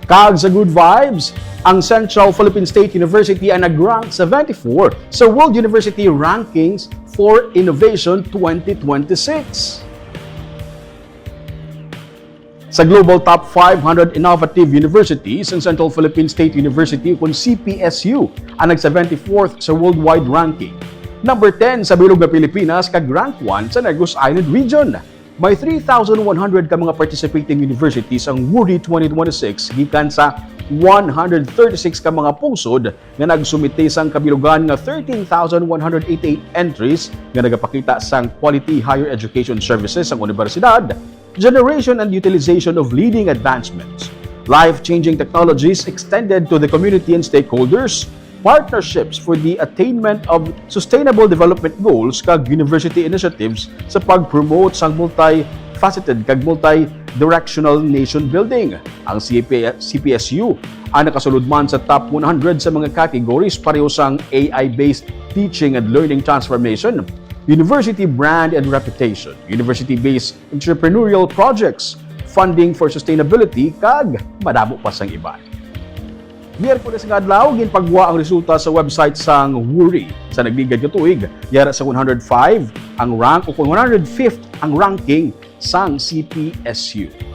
Kag sa good vibes, ang Central Philippine State University ay nag-rank 74 sa World University Rankings for Innovation 2026. Sa Global Top 500 Innovative Universities, ang Central Philippine State University kung CPSU ang nag-74th sa worldwide ranking. Number 10 sa bilog na Pilipinas kag rank 1 sa Negros Island Region. May 3,100 ka mga participating universities ang WURI 2026 gikan sa 136 ka mga pungsod nga nagsumite sang kabilugan nga 13,188 entries nga nagapakita sang quality higher education services ang universidad, generation and utilization of leading advancements, life-changing technologies extended to the community and stakeholders, partnerships for the attainment of sustainable development goals kag university initiatives sa pag-promote sang multi-faceted kag multi-directional nation building. Ang CPSU ang nakasulod man sa top 100 sa mga categories pareho sang AI-based teaching and learning transformation, university brand and reputation, university-based entrepreneurial projects, funding for sustainability kag madamo pa sang iba. Miyerkules nga adlaw ginpagwa ang resulta sa website sang WURI sa nagligad nga tuig. Yara sa 105 ang rank o kung 105th ang ranking sang CPSU.